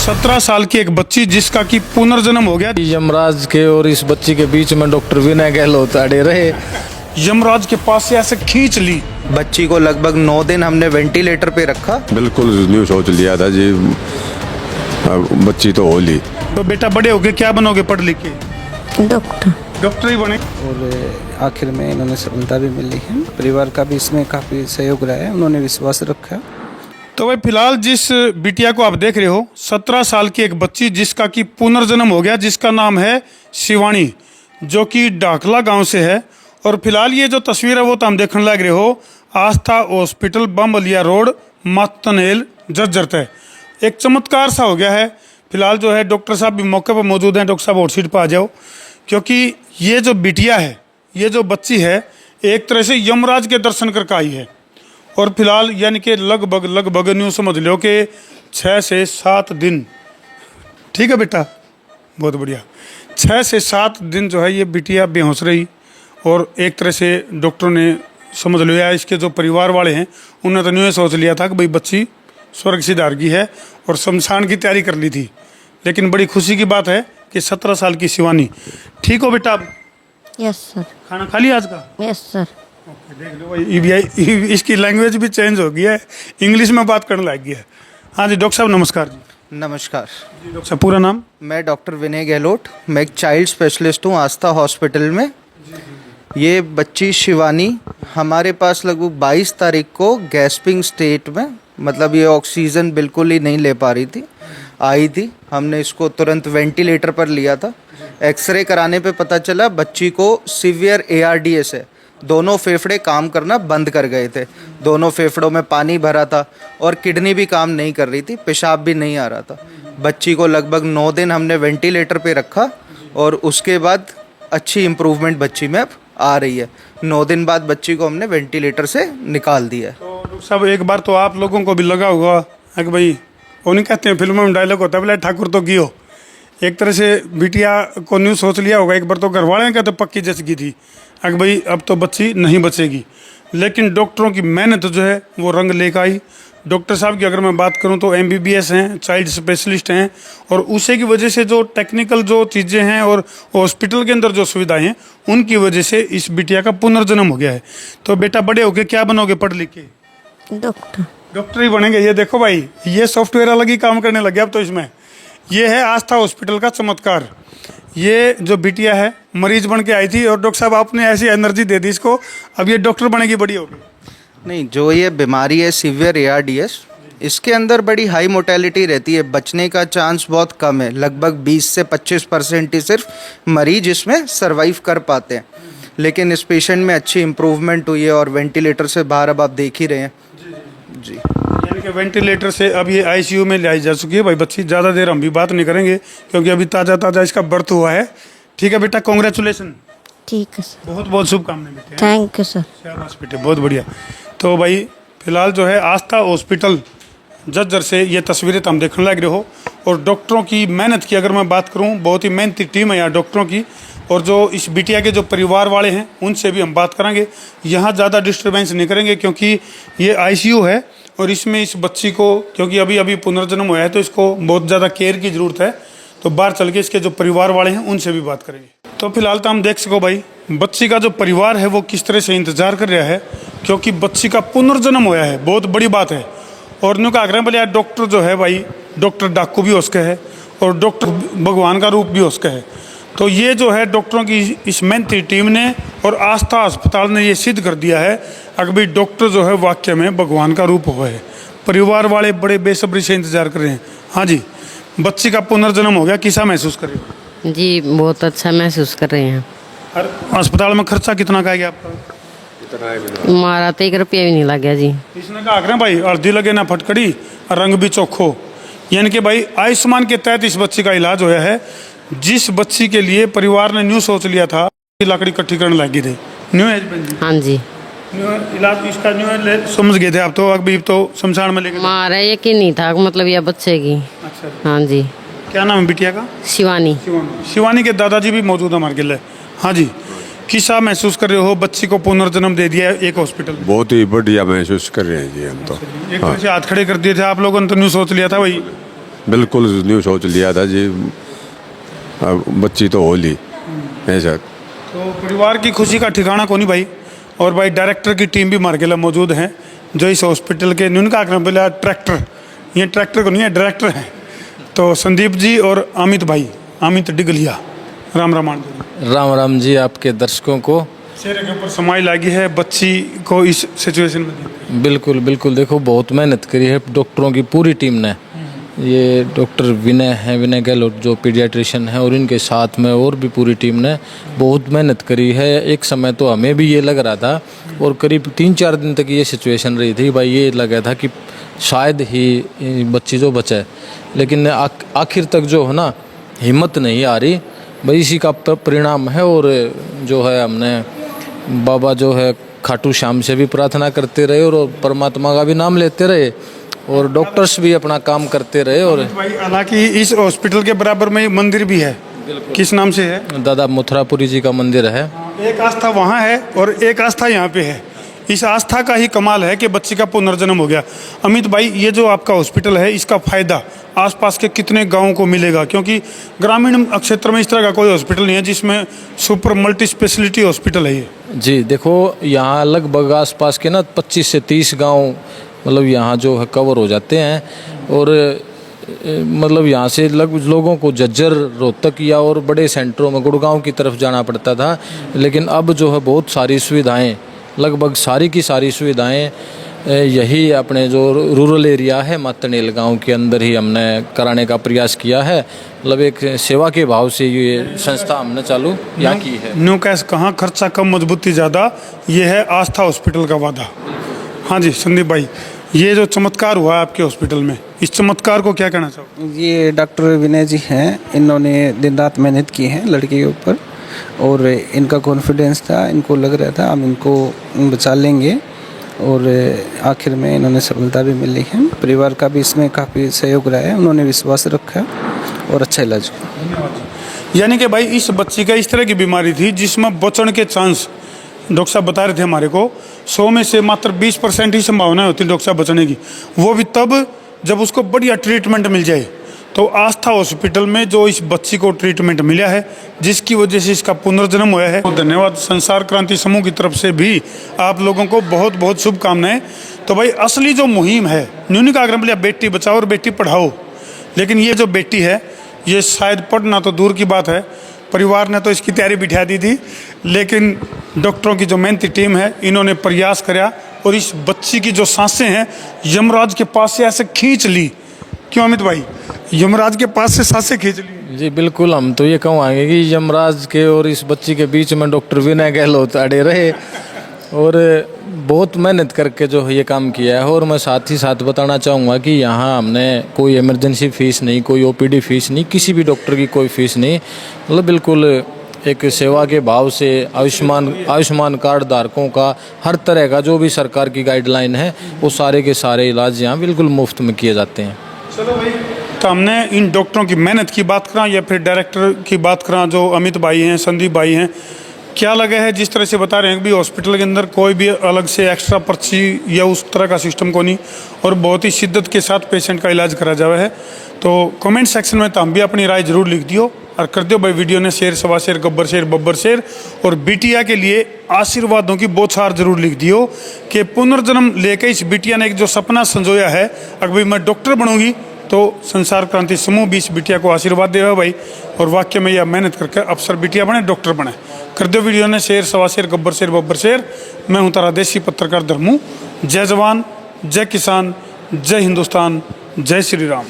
17 साल की एक बच्ची जिसका कि पुनर्जन्म हो गया। यमराज के और इस बच्ची के बीच में डॉक्टर विनय गहलोत अड़े रहे। यमराज के पास से ऐसे खींच ली। बच्ची को लगभग 9 दिन हमने वेंटिलेटर पे रखा। बिल्कुल न्यू सोच लिया था जी, बच्ची तो हो ली। तो बेटा बड़े होके क्या बनोगे पढ़ लिख के? डॉक्टर ही बने। और आखिर में इन्होंने सफलता भी मिली है। परिवार का भी इसमें काफ़ी सहयोग रहा है, उन्होंने विश्वास रखा। तो भाई फिलहाल जिस बिटिया को आप देख रहे हो 17 साल की एक बच्ची जिसका कि पुनर्जन्म हो गया, जिसका नाम है शिवानी, जो कि डाकला गांव से है। और फिलहाल ये जो तस्वीर है वो तो हम देखने लग रहे हो आस्था हॉस्पिटल बम्बलिया रोड मातनेल जज्जर है। एक चमत्कार सा हो गया है। फिलहाल जो है डॉक्टर साहब भी मौके पर मौजूद हैं। डॉक्टर साहब हॉट सीट पर आ जाओ, क्योंकि ये जो बिटिया है, ये जो बच्ची है, एक तरह से यमराज के दर्शन करके आई है। और फिलहाल यानी कि लगभग न्यू समझ लो कि 6 से 7 दिन, ठीक है बेटा, बहुत बढ़िया, 6 से 7 दिन जो है ये बिटिया बेहोश रही। और एक तरह से डॉक्टरों ने समझ लिया, इसके जो परिवार वाले हैं उन्होंने तो न्यू सोच लिया था कि भाई बच्ची स्वर्ग सिधार की है और शमशान की तैयारी कर ली थी। लेकिन बड़ी खुशी की बात है कि 17 साल की शिवानी ठीक हो बेटा। Yes sir. खाना खा लिया आज का? Yes sir. देख लो भाई, इसकी लैंग्वेज भी चेंज हो गई है, इंग्लिश में बात करने लग गई है। हाँ जी डॉक्टर साहब नमस्कार जी। नमस्कार जी डॉक्टर साहब पूरा नाम? मैं डॉक्टर विनय गहलोत, मैं एक चाइल्ड स्पेशलिस्ट हूँ आस्था हॉस्पिटल में। ये बच्ची शिवानी हमारे पास लगभग 22 तारीख को गैस्पिंग स्टेट में, मतलब ये ऑक्सीजन बिल्कुल ही नहीं ले पा रही थी, आई थी। हमने इसको तुरंत वेंटिलेटर पर लिया था। एक्सरे कराने पे पता चला बच्ची को सीवियर ARDS है। दोनों फेफड़े काम करना बंद कर गए थे, दोनों फेफड़ों में पानी भरा था और किडनी भी काम नहीं कर रही थी, पेशाब भी नहीं आ रहा था। बच्ची को लगभग 9 दिन हमने वेंटिलेटर पे रखा और उसके बाद अच्छी इम्प्रूवमेंट बच्ची में अब आ रही है। 9 दिन बाद बच्ची को हमने वेंटिलेटर से निकाल दिया है। तो डॉक्टर साहब एक बार तो आप लोगों को भी लगा होगा कि भाई, वो नहीं कहते हैं फिल्मों में डायलॉग होता है, बोले ठाकुर तो गियो। एक तरह से बिटिया को न्यू सोच लिया होगा एक बार तो घर वाले कहते पक्की जच गई थी कि भाई अब तो बच्ची नहीं बचेगी। लेकिन डॉक्टरों की मेहनत जो है वो रंग लेकर आई। डॉक्टर साहब की अगर मैं बात करूं तो MBBS हैं, चाइल्ड स्पेशलिस्ट हैं, और उसी की वजह से जो टेक्निकल जो चीज़ें हैं और हॉस्पिटल के अंदर जो सुविधाएं हैं उनकी वजह से इस बिटिया का पुनर्जन्म हो गया है। तो बेटा बड़े होके क्या बनोगे पढ़ लिख के? डॉक्टर ही बनेंगे। ये देखो भाई, ये सॉफ्टवेयर अलग ही काम करने लगे अब तो इसमें। ये है आस्था हॉस्पिटल का चमत्कार। ये जो बिटिया है मरीज बन के आई थी और डॉक्टर साहब आपने ऐसी एनर्जी दे दी इसको, अब ये डॉक्टर बनेगी, बड़ी होगी। नहीं, जो ये बीमारी है सीवियर ARDS, इसके अंदर बड़ी हाई मोर्टेलिटी रहती है, बचने का चांस बहुत कम है। लगभग 20 से 25% ही सिर्फ मरीज इसमें सर्वाइव कर पाते हैं। लेकिन इस पेशेंट में अच्छी इम्प्रूवमेंट हुई है और वेंटिलेटर से बाहर अब आप देख ही रहे हैं जी। यानी कि वेंटिलेटर से अब ये ICU में लाई जा चुकी है भाई बच्ची। ज़्यादा देर हम भी बात नहीं करेंगे क्योंकि अभी ताज़ा इसका बर्थ हुआ है। ठीक है बेटा, कॉन्ग्रेचुलेसन। ठीक है सर। बहुत बहुत शुभकामनाएं बेटे। Thank you sir. शाबाश बेटे, बहुत बढ़िया। तो भाई फिलहाल जो है आस्था हॉस्पिटल जज्जर से ये तस्वीरें तो हम देखने लग रहे हो। और डॉक्टरों की मेहनत की अगर मैं बात करूं, बहुत ही मेहनती टीम है यहाँ डॉक्टरों की। और जो इस बिटिया के जो परिवार वाले हैं उनसे भी हम बात करेंगे। यहाँ ज़्यादा डिस्टर्बेंस नहीं करेंगे क्योंकि ये ICU है और इसमें इस बच्ची को, क्योंकि अभी पुनर्जन्म हुआ है तो इसको बहुत ज़्यादा केयर की ज़रूरत है। तो बाहर चल के इसके जो परिवार वाले हैं उनसे भी बात करेंगे। तो फिलहाल तो हम देख सको भाई बच्ची का जो परिवार है वो किस तरह से इंतजार कर रहा है, क्योंकि बच्ची का पुनर्जन्म हुआ है, बहुत बड़ी बात है। और न्यू का आग्रह बोले यार डॉक्टर जो है भाई, डॉक्टर डाकू भी हो सके है और डॉक्टर भगवान का रूप भी हो सके है। तो ये जो है डॉक्टरों की इस मेहनती टीम ने और आस्था अस्पताल ने ये सिद्ध कर दिया है अगर भाई डॉक्टर जो है वाकई में भगवान का रूप हुआ है। परिवार वाले बड़े बेसब्री से इंतजार कर रहे हैं। हाँ जी, बच्ची का पुनर्जन्म हो गया, कैसा महसूस कर रहे हो? जी बहुत अच्छा महसूस कर रहे हैं। और अस्पताल में खर्चा कितना का गया आपका? हमारा तो 1 रुपया भी नहीं लग गया जी। इसने कहा आग्रह भाई हल्दी लगे ना फटकड़ी और रंग भी चोखो। यानी कि भाई आयुष्मान के तहत इस बच्ची का इलाज होया है। जिस बच्ची के लिए परिवार ने न्यू सोच लिया था, लकड़ी इकट्ठी करने लगी थे न्यू एज। हाँ जी, इलाज इसका न्यू समझ गए थे आप तो, अभी तो शमशान में लेके हमारा यकीन नहीं था मतलब यह बच्चे की। अच्छा। हाँ जी। क्या नाम है बिटिया का? शिवानी। शिवानी के दादाजी भी मौजूद है हमारे लिए। हाँ जी, किसा महसूस कर रहे हो? बच्ची को पुनर्जन्म दे दिया एक हॉस्पिटल। बहुत ही बढ़िया महसूस कर रहे हैं जी हम तो। एक तरह से हाथ खड़े कर दिए थे आप लोगों ने, तो न्यू सोच लिया था भाई बिल्कुल न्यू सोच लिया था जी, बच्ची तो हो ली ऐसा। तो परिवार की खुशी का ठिकाना कोनी भाई। और भाई डायरेक्टर की टीम भी मार्केला मौजूद है जो इस हॉस्पिटल के न्यूनका बोला ट्रैक्टर, ये ट्रैक्टर को नहीं है डायरेक्टर हैं। तो संदीप जी और अमित भाई, अमित डिगलिया, राम राम राम राम जी आपके दर्शकों को। चेहरे के ऊपर समाई लगी है बच्ची को इस सिचुएशन में। बिल्कुल बिल्कुल, देखो बहुत मेहनत करी है डॉक्टरों की पूरी टीम ने। ये डॉक्टर विनय हैं, विनय गहलोत जो पीडियाट्रिशियन है, और इनके साथ में और भी पूरी टीम ने बहुत मेहनत करी है। एक समय तो हमें भी ये लग रहा था, और करीब 3-4 दिन तक ये सिचुएशन रही थी भाई, ये लगा था कि शायद ही बच्ची जो बचे, लेकिन आखिर तक जो है ना हिम्मत नहीं आ रही भाई, इसी का परिणाम है। और जो है हमने बाबा जो है खाटू श्याम से भी प्रार्थना करते रहे और परमात्मा का भी नाम लेते रहे, और डॉक्टर्स भी अपना काम करते रहे। और भाई हालांकि इस हॉस्पिटल के बराबर में मंदिर भी है, किस नाम से है? दादा मथुरापुरी जी का मंदिर है। एक आस्था वहाँ है और एक आस्था यहाँ पे है। इस आस्था का ही कमाल है कि बच्ची का पुनर्जन्म हो गया। अमित भाई, ये जो आपका हॉस्पिटल है इसका फायदा आसपास के कितने गांवों को मिलेगा? क्योंकि ग्रामीण क्षेत्र में इस तरह का कोई हॉस्पिटल नहीं है जिसमें सुपर मल्टी स्पेशलिटी हॉस्पिटल है ये। जी देखो, यहाँ लगभग आसपास के ना 25 से 30 गांव मतलब यहाँ जो है कवर हो जाते हैं। और मतलब यहाँ से लोगों को झज्जर, रोहतक या और बड़े सेंटरों में गुड़गांव की तरफ जाना पड़ता था, लेकिन अब जो है बहुत सारी सुविधाएं, लगभग सारी की सारी सुविधाएं यही अपने जो रूरल एरिया है मातनेल गांव के अंदर ही हमने कराने का प्रयास किया है। मतलब एक सेवा के भाव से ये संस्था हमने चालू यहाँ की है। न्यू कैश कहाँ, खर्चा कम मजबूती ज़्यादा, ये है आस्था हॉस्पिटल का वादा। हाँ जी संदीप भाई, ये जो चमत्कार हुआ आपके हॉस्पिटल में, इस चमत्कार को क्या कहना चाहो? ये डॉक्टर विनय जी हैं, इन्होंने दिन रात मेहनत की है लड़के के ऊपर, और इनका कॉन्फिडेंस था, इनको लग रहा था हम इनको बचा लेंगे, और आखिर में इन्होंने सफलता भी मिली है। परिवार का भी इसमें काफ़ी सहयोग रहा है, उन्होंने विश्वास रखा और अच्छा इलाज किया। यानी कि भाई इस बच्ची का इस तरह की बीमारी थी जिसमें बचने के चांस डॉक्टर साहब बता रहे थे हमारे को 100 में से मात्र 20% ही संभावना होती है डॉक्टर साहब बचने की, वो भी तब जब उसको बढ़िया ट्रीटमेंट मिल जाए। तो आस्था हॉस्पिटल में जो इस बच्ची को ट्रीटमेंट मिला है जिसकी वजह से इसका पुनर्जन्म हुआ है, तो धन्यवाद। संसार क्रांति समूह की तरफ से भी आप लोगों को बहुत बहुत शुभकामनाएं। तो भाई असली जो मुहिम है न्यूनी का आग्रह बेटी बचाओ और बेटी पढ़ाओ, लेकिन ये जो बेटी है ये शायद पढ़ना तो दूर की बात है, परिवार ने तो इसकी तैयारी बिठा दी थी, लेकिन डॉक्टरों की जो मेहनती टीम है इन्होंने प्रयास करा और इस बच्ची की जो सांसें हैं यमराज के पास से ऐसे खींच ली। क्यों अमित भाई, यमराज के पास से सांसें खींच ली? जी बिल्कुल, हम तो ये कहूँगे कि यमराज के और इस बच्ची के बीच में डॉक्टर विनय गहलोत अड़े रहे और बहुत मेहनत करके जो है ये काम किया है। और मैं साथ ही साथ बताना चाहूँगा कि यहाँ हमने कोई इमरजेंसी फ़ीस नहीं, कोई ओपीडी फ़ीस नहीं, किसी भी डॉक्टर की कोई फ़ीस नहीं, मतलब बिल्कुल एक सेवा के भाव से आयुष्मान कार्ड धारकों का हर तरह का जो भी सरकार की गाइडलाइन है वो सारे के सारे इलाज यहाँ बिल्कुल मुफ्त में किए जाते हैं। चलो भाई, तो हमने इन डॉक्टरों की मेहनत की बात करा या फिर डायरेक्टर की बात करा जो अमित भाई हैं, संदीप भाई हैं, क्या लगा है जिस तरह से बता रहे हैं कि भी हॉस्पिटल के अंदर कोई भी अलग से एक्स्ट्रा पर्ची या उस तरह का सिस्टम को नहीं, और बहुत ही शिद्दत के साथ पेशेंट का इलाज करा जावा है। तो कमेंट सेक्शन में तो हम भी अपनी राय जरूर लिख दियो और कर दो भाई वीडियो ने शेयर, सवा share, Gabbar share, Babbar share. और बिटिया के लिए आशीर्वादों की बौछार जरूर लिख दियो कि पुनर्जन्म लेके इस बिटिया ने एक जो सपना संजोया है, अगर भाई मैं डॉक्टर बनूंगी तो संसार क्रांति समूह भी इस बिटिया को आशीर्वाद देगा भाई, और वाक्य में यह मेहनत करके अफसर बिटिया बने, डॉक्टर बने। कर दो वीडियो ने शेयर, सवा share, Gabbar share, Babbar share. मैं हूँ तारा देसी पत्रकार धर्मू। जय जवान, जय किसान, जय हिंदुस्तान, जय श्री राम।